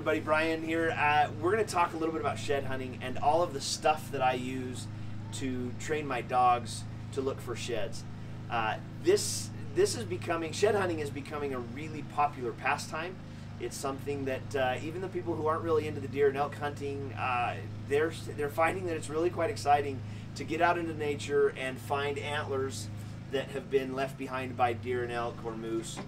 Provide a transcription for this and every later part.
everybody, Brian here. We're going to talk a little bit about shed hunting and all of the stuff that I use to train my dogs to look for sheds. Shed hunting is becoming a really popular pastime. It's something that even the people who aren't really into the deer and elk hunting, they're finding that it's really quite exciting to get out into nature and find antlers that have been left behind by deer and elk or moose.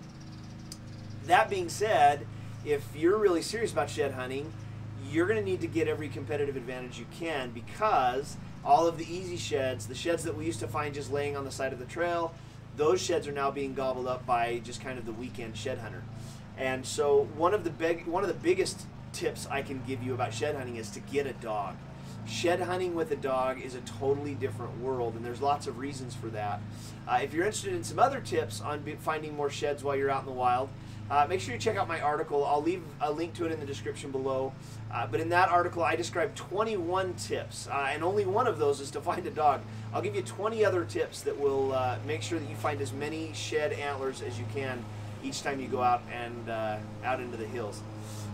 That being said, if you're really serious about shed hunting, you're going to need to get every competitive advantage you can, because all of the easy sheds, the sheds that we used to find just laying on the side of the trail, those sheds are now being gobbled up by just kind of the weekend shed hunter. And so one of the biggest tips I can give you about shed hunting is to get a dog. Shed hunting with a dog is a totally different world, and there's lots of reasons for that. If you're interested in some other tips on finding more sheds while you're out in the wild, make sure you check out my article. I'll leave a link to it in the description below. But in that article, I describe 21 tips, and only one of those is to find a dog. I'll give you 20 other tips that will make sure that you find as many shed antlers as you can each time you go out and out into the hills.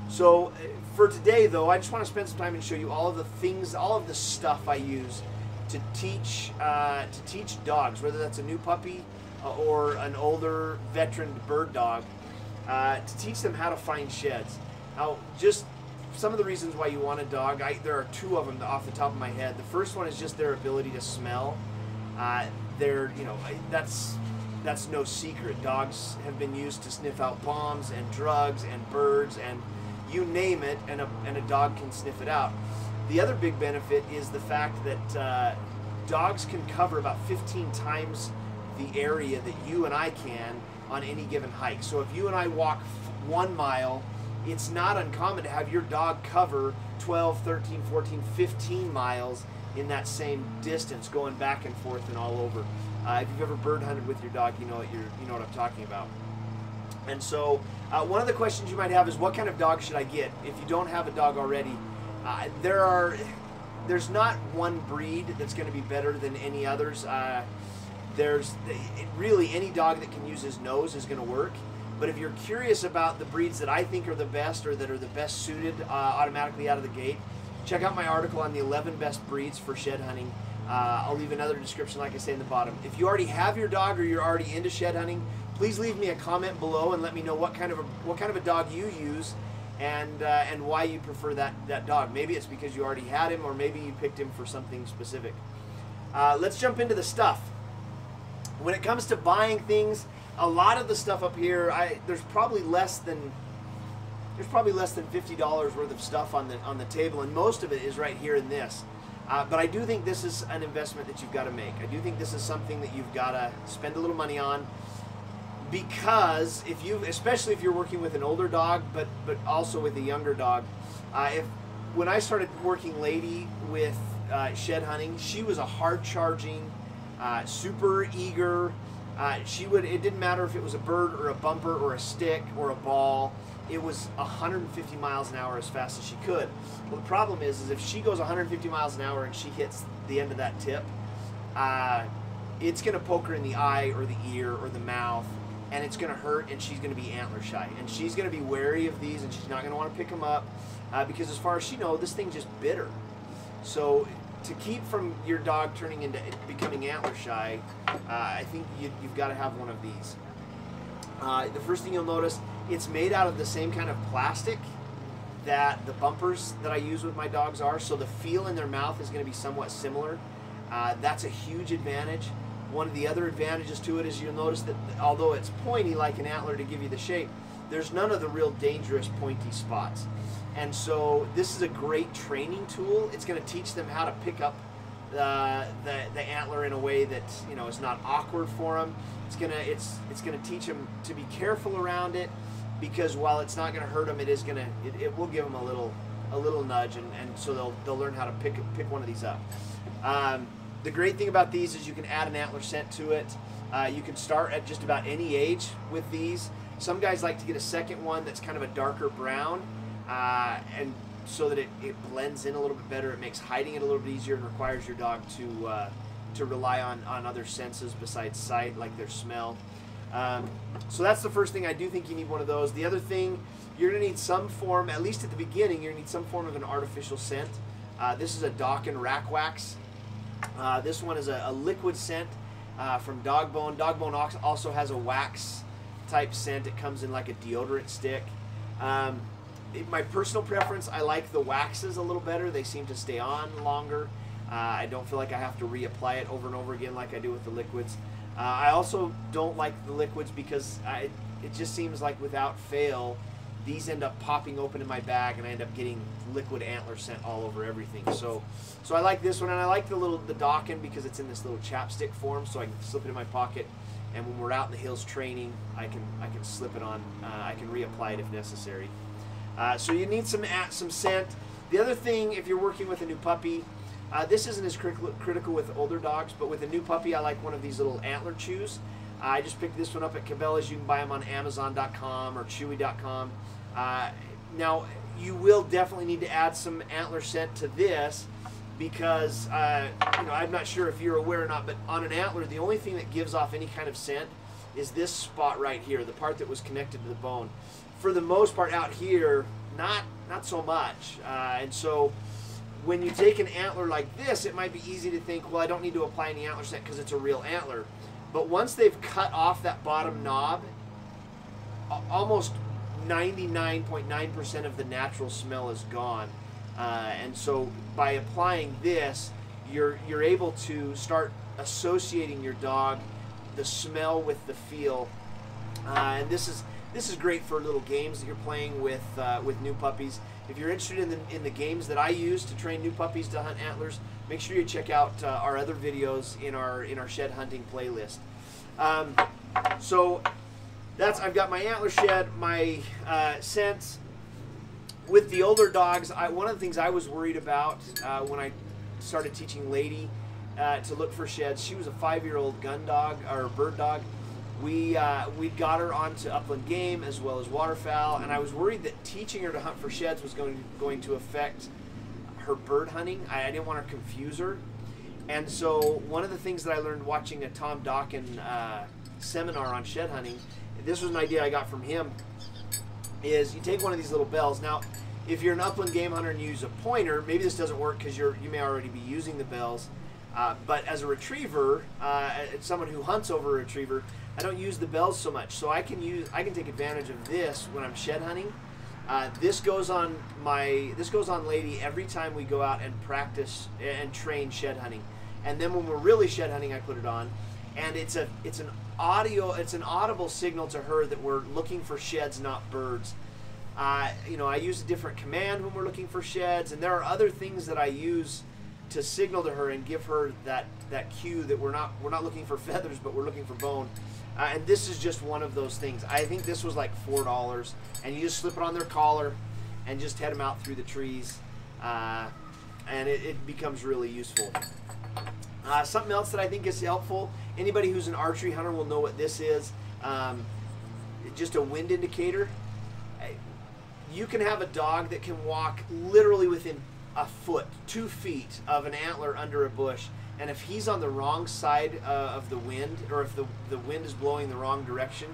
So for today, though, I just want to spend some time and show you all of the things, all of the stuff I use to teach dogs, whether that's a new puppy or an older veteran bird dog, to teach them how to find sheds. Now, just some of the reasons why you want a dog, there are two of them off the top of my head. The first one is just their ability to smell. That's no secret. Dogs have been used to sniff out bombs and drugs and birds and you name it, and a dog can sniff it out. The other big benefit is the fact that dogs can cover about 15 times the area that you and I can on any given hike. So if you and I walk 1 mile, it's not uncommon to have your dog cover 12, 13, 14, 15 miles in that same distance, going back and forth and all over. If you've ever bird hunted with your dog, you know what I'm talking about. And so one of the questions you might have is, what kind of dog should I get? If you don't have a dog already, there's not one breed that's going to be better than any others. Really any dog that can use his nose is going to work. But if you're curious about the breeds that I think are the best, or that are the best suited automatically out of the gate, check out my article on the 11 best breeds for shed hunting. I'll leave another description, like I say, in the bottom. If you already have your dog or you're already into shed hunting, please leave me a comment below and let me know what kind of a dog you use and why you prefer that dog. Maybe it's because you already had him, or maybe you picked him for something specific. Let's jump into the stuff. When it comes to buying things, a lot of the stuff up here, there's probably less than $50 worth of stuff on the table, and most of it is right here in this. But I do think this is an investment that you've got to make. I do think this is something that you've got to spend a little money on, because especially if you're working with an older dog, but also with a younger dog. When I started working lady with shed hunting, she was a hard-charging, super eager. It didn't matter if it was a bird or a bumper or a stick or a ball. It was 150 miles an hour as fast as she could. Well, the problem is if she goes 150 miles an hour and she hits the end of that tip, it's going to poke her in the eye or the ear or the mouth, and it's going to hurt, and she's going to be antler shy, and she's going to be wary of these, and she's not going to want to pick them up because, as far as she knows, this thing just bit her. So to keep from your dog turning into becoming antler shy, I think you've got to have one of these. The first thing you'll notice, it's made out of the same kind of plastic that the bumpers that I use with my dogs are, so the feel in their mouth is going to be somewhat similar. That's a huge advantage. One of the other advantages to it is you'll notice that although it's pointy like an antler to give you the shape, there's none of the real dangerous pointy spots. And so this is a great training tool. It's going to teach them how to pick up the antler in a way that is not awkward for them. It's going to teach them to be careful around it, because while it's not going to hurt them, it will give them a little nudge, and so they'll learn how to pick one of these up. The great thing about these is you can add an antler scent to it. You can start at just about any age with these. Some guys like to get a second one that's kind of a darker brown, and so that it blends in a little bit better. It makes hiding it a little bit easier and requires your dog to rely on other senses besides sight, like their smell. So that's the first thing. I do think you need one of those. The other thing, you're going to need some form, at least at the beginning, you're going to need some form of an artificial scent. This is a Dawkin Rack Wax. This one is a liquid scent from Dog Bone. Dog Bone also has a wax type scent. It comes in like a deodorant stick. My personal preference, I like the waxes a little better. They seem to stay on longer. I don't feel like I have to reapply it over and over again like I do with the liquids. I also don't like the liquids because it just seems like without fail, these end up popping open in my bag and I end up getting liquid antler scent all over everything. So I like this one, and I like the Dawkin because it's in this little chapstick form, so I can slip it in my pocket. And when we're out in the hills training, I can slip it on. I can reapply it if necessary. So you need some scent. The other thing, if you're working with a new puppy, this isn't as critical with older dogs, but with a new puppy, I like one of these little antler chews. I just picked this one up at Cabela's. You can buy them on Amazon.com or Chewy.com. Now, you will definitely need to add some antler scent to this because, I'm not sure if you're aware or not, but on an antler, the only thing that gives off any kind of scent is this spot right here, the part that was connected to the bone. For the most part out here, not so much. And so when you take an antler like this, it might be easy to think, well, I don't need to apply any antler scent because it's a real antler. But once they've cut off that bottom knob, almost 99.9% of the natural smell is gone. And so by applying this, you're able to start associating your dog, the smell with the feel. And this is great for little games that you're playing with new puppies. If you're interested in the games that I use to train new puppies to hunt antlers, make sure you check out our other videos in our shed hunting playlist. So I've got my antler shed, my scents. With the older dogs, one of the things I was worried about when I started teaching Lady to look for sheds, she was a 5-year-old gun dog or bird dog. We got her onto upland game as well as waterfowl, and I was worried that teaching her to hunt for sheds was going to affect her bird hunting. I didn't want to confuse her. And so one of the things that I learned watching a Tom Dawkin seminar on shed hunting, this was an idea I got from him, is you take one of these little bells. Now, if you're an upland game hunter and you use a pointer, maybe this doesn't work because you may already be using the bells. But as a retriever, someone who hunts over a retriever, I don't use the bells so much. So I can take advantage of this when I'm shed hunting. This goes on Lady every time we go out and practice and train shed hunting. And then when we're really shed hunting, I put it on, and it's an audible signal to her that we're looking for sheds, not birds. I use a different command when we're looking for sheds, and there are other things that I use to signal to her and give her that cue that we're not looking for feathers, but we're looking for bone. And this is just one of those things. I think this was like $4, and you just slip it on their collar and just head them out through the trees, and it becomes really useful. Something else that I think is helpful, anybody who's an archery hunter will know what this is. Just a wind indicator. You can have a dog that can walk literally within a foot, 2 feet of an antler under a bush, and if he's on the wrong side of the wind, or if the wind is blowing the wrong direction,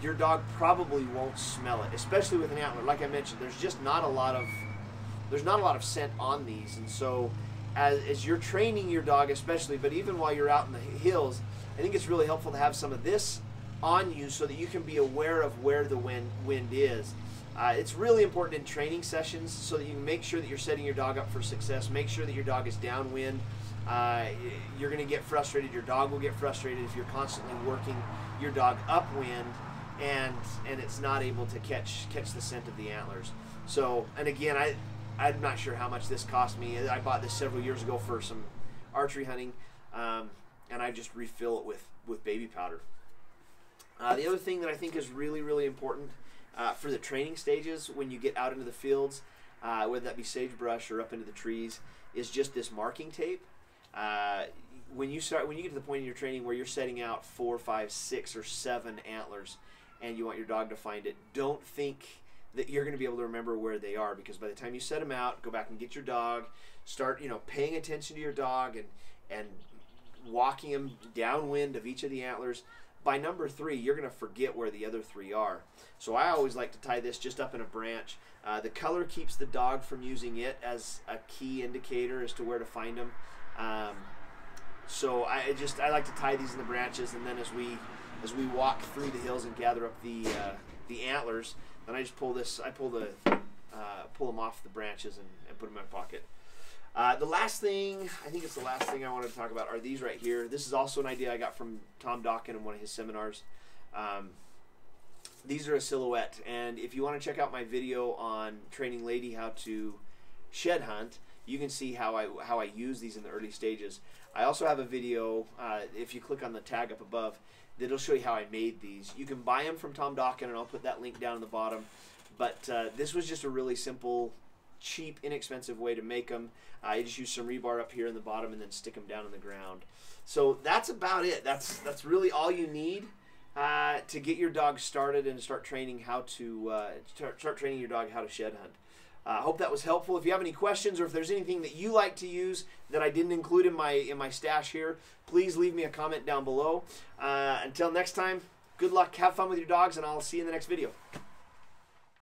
your dog probably won't smell it, especially with an antler. Like I mentioned, there's just not a lot of scent on these, and so as you're training your dog especially, but even while you're out in the hills, I think it's really helpful to have some of this on you so that you can be aware of where the wind is. It's really important in training sessions so that you can make sure that you're setting your dog up for success. Make sure that your dog is downwind. You're going to get frustrated. Your dog will get frustrated if you're constantly working your dog upwind and it's not able to catch the scent of the antlers. So, and again, I'm not sure how much this cost me. I bought this several years ago for some archery hunting, and I just refill it with baby powder. The other thing that I think is really, really important for the training stages when you get out into the fields, whether that be sagebrush or up into the trees, is just this marking tape. When you get to the point in your training where you're setting out 4, 5, 6, or 7 antlers, and you want your dog to find it, don't think that you're going to be able to remember where they are, because by the time you set them out, go back and get your dog, start paying attention to your dog and walking him downwind of each of the antlers. by number 3, you're going to forget where the other 3 are. So I always like to tie this just up in a branch. The color keeps the dog from using it as a key indicator as to where to find them. So I like to tie these in the branches, and then as we walk through the hills and gather up the antlers, then I just pull them off the branches and put them in my pocket. The last thing, I think it's the last thing I wanted to talk about, are these right here. This is also an idea I got from Tom Dawkin in one of his seminars. These are a silhouette, and if you want to check out my video on training Lady how to shed hunt, you can see how I use these in the early stages. I also have a video, if you click on the tag up above, that'll show you how I made these. You can buy them from Tom Dawkin, and I'll put that link down in the bottom. But this was just a really simple, cheap, inexpensive way to make them. You just use some rebar up here in the bottom and then stick them down in the ground. So that's about it. That's really all you need to get your dog started and start training how to start training your dog how to shed hunt. I hope that was helpful. If you have any questions, or if there's anything that you like to use that I didn't include in my stash here, please leave me a comment down below. Until next time, good luck, have fun with your dogs, and I'll see you in the next video.